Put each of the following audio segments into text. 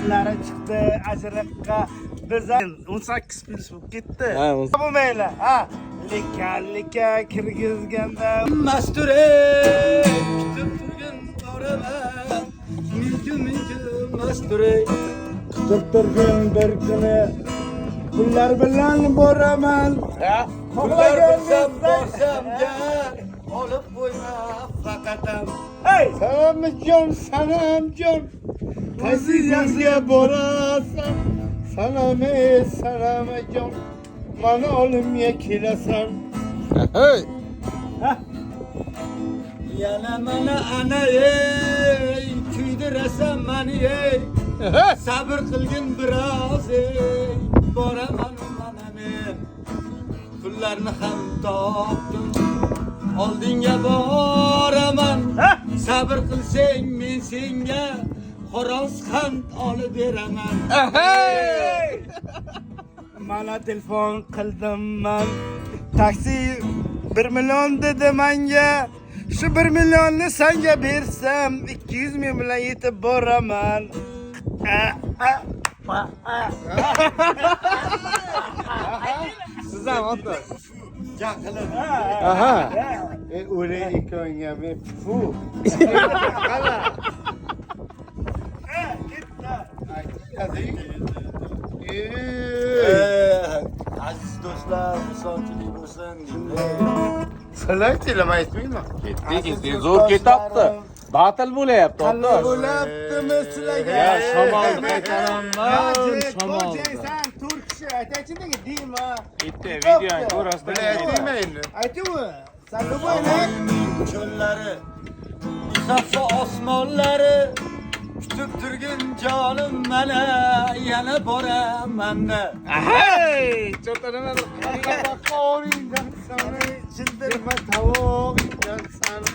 qizlari chiqdi ajriqqa. Biz 18 plyus bo'lib ketdi. Bo'lmaylar. Lika kirgizganda masture kutib turgan boraman. Minju masture kutib turgan bir kuni pullar bilan boraman. Pullar bilsam borsamga olib qo'yma faqatam. Salomjon, salomjon. Qaysi yerga borasan? Salamajon. Mana olimga kelasan. Yana mana ana kuydirasan mani sabr qilgin biroz boraman mana men pullarni ham topdim oldinga boraman sabr qilsang men senga xo'roz qand olib beraman. Mana telefon qildim men. Taksi 1 million dedi menga. Shu 1 millionni senga bersam 200 ming bilan yetib boraman. Siz ham ota. Jaqilib. O'le ekonga men fu. Aziz do'stlar, misonchilik bo'lsin. Sizlar aytmaymi? Ketdik, zo'r ketyapti. Batil bo'layapti, ota. Bo'lyaptimi sizlarga? Ya, shamol qaytaraman, shamol. Sen turkcha aytaychi deyma. Bitta videoni ko'rasizlar. Aytmaymi? Aytuvmi? Sen bo'yla. Cho'llari, safo osmonlari kutib turgan jonim mana yana boraman. Hey, cho'taraman. Qo'ringdan sani childirma tavog'ingdan sani.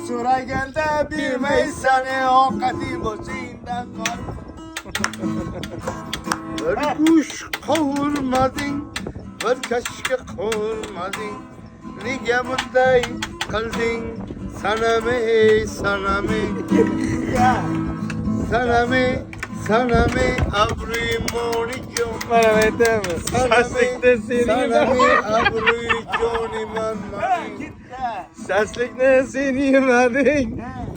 So'raganda bermaysan ovqating boshingdan qol. Bir go'sh qovurmading, bir kashka qovurmading. Nega bunday qilding? Saname. Saname abrimonijo. Mana aytamiz. Shashlikni Saname abrimoniman. Shashlikni sen yemading.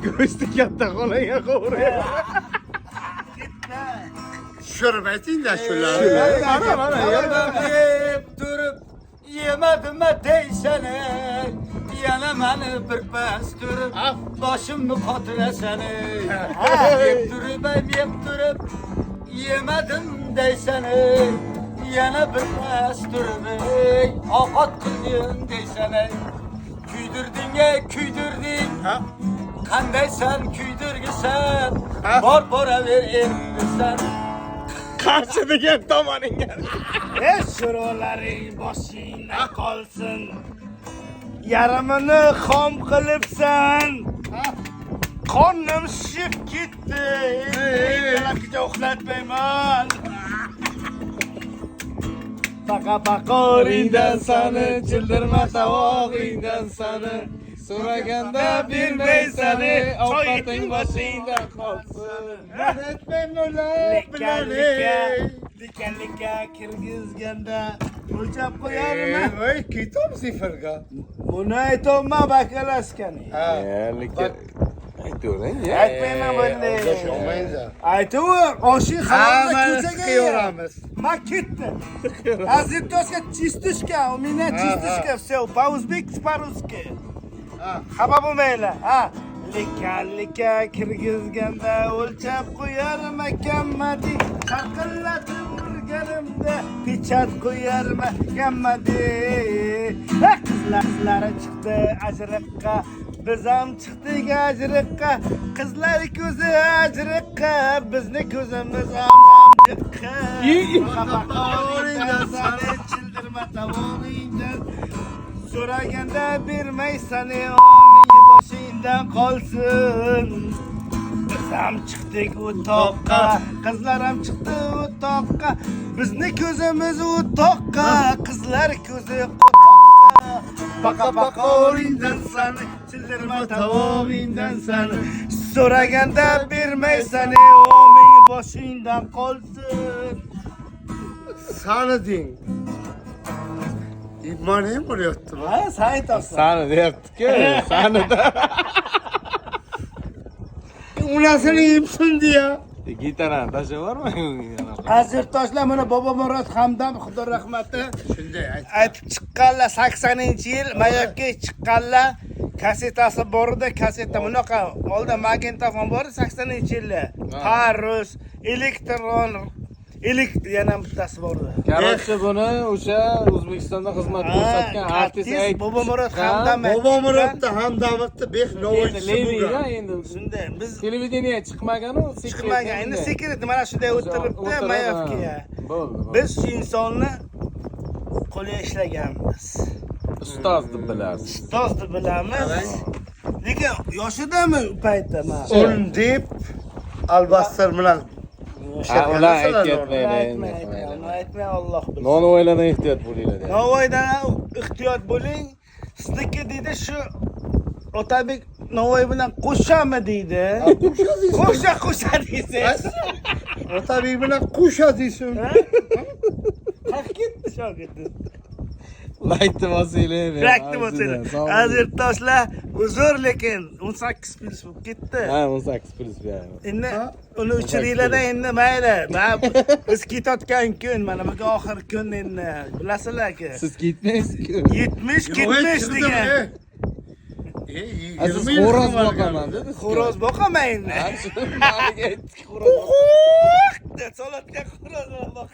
Go'shtni katta xonaga qo'yib. Tushirmaytinglar shularni. Mana yeb turib yemadim deysan. Yana meni bir pas turib boshimni qotirasan. Yeb turib yemadim deysan. Yana bir pas turib ovqat qilding deysan. Kuydirding. Qandaysan kuydirgisan? Boraver endi sen. Qarshi degan tomoningga. Sho'rolaring boshingda qolsin. Yarimini xom qilibsan. Qonim shishib ketdi. Talabga uxlatmayman. Paqoringdan sani, childirma tavog'ingdan sani. So'raganda bermaysan, ovqating boshingda qolsin. Lika kirgizganda o'lchab qo'yarman. Voy, ketom sifarga. Buni aytolma bakalaskan. Aytavering. Aytmayman bunday. Aytavur, oshing xalqqa ko'chaga yoramiz. Ma ketdi. Azitoshka chistishka, u meni chistishka, все, по-o'zbek, по-русски. Xabar bo'lmaylar. Lika kirgizganda o'lchab qo'yarmakanmadi. Qaqillatib urganimda pechat qo'yarmakanmadi. Qizlari chiqdi ajriqqa. Biz ham chiqdik ajriqqa. Qizlar ko'zi ajriqqa. Bizni ko'zimiz ham jiqqa. Qo'ringdan sani childirma tavog'ingdan. So'raganda bermaysan, oning boshingdan qolsin. Biz ham chiqdik u toqqa, qizlar ham chiqdi u toqqa. Bizni ko'zimiz u toqqa, qizlar ko'zi qo'toqqa. Paqa o'ringdan sani, childirma tavog'ingdan sani. so'raganda bermaysan o ming boshingdan qolsin. Sana deng. İmanim bo'lyapti. Ha, sen aytapsan. Sana deyapti-ku. Sana da. Ulasini yeyibsin diye. Gitarani tashlab yubormang. Aziz toshlar, mana Bobomurod Hamdam Xudo rahmati Shunday aytib chiqqanlar 80-yil mayakka chiqqanlar. Kasetasi bor edi, kaseta bunaqa oldin magnitofon bor edi 80-yillar. Parus, elektron, yana bittasi bor edi. Короче, buni o'sha O'zbekistonda xizmat ko'rsatgan artist aytib Bobomurod chiqqan. Hamdam. Bobomurodda Hamdamovda beh novoychisi Leviga bo'lgan. endi Shunday biz televideniye chiqmagan-u, chiqmagan. Endi sekret mana shunday o'tiribdi mayakka. Bo'ldi. Biz shu insonni qo'liga ishlaganmiz. Ustoz deb bilasiz. Ustoz deb bilamiz. Lekin yoshidami u paytda mana. Un deb albastar bilan Ular aytmaydi. Aytmay Alloh bilsin. Nonvoylardan ehtiyot bo'linglar. Navoiydan ehtiyot bo'ling. Sizniki deydi shu Otabek Navoiy bilan qo'shami deydi. Qo'sha deysiz. Otabek bilan qo'sha deysin. Qaq ketdi shogirdi. Laykni bosinglar. Rakni bo'lsin. Aziz toshlar, uzr lekin 18 plyus bo'lib ketdi. Ha, 18 plyus beradi. Endi uni o'chiringlar-da endi mayli. Biz ketayotgan kun, mana bu oxirgi kun endi. Bilasizlar-ku. Siz ketmaysiz-ku. 70 degan. Siz xo'roz boqaman dedi. Xo'roz boqaman endi. Ha, shuni maliga aytdik xo'roz. Solatga xo'roz boqaman.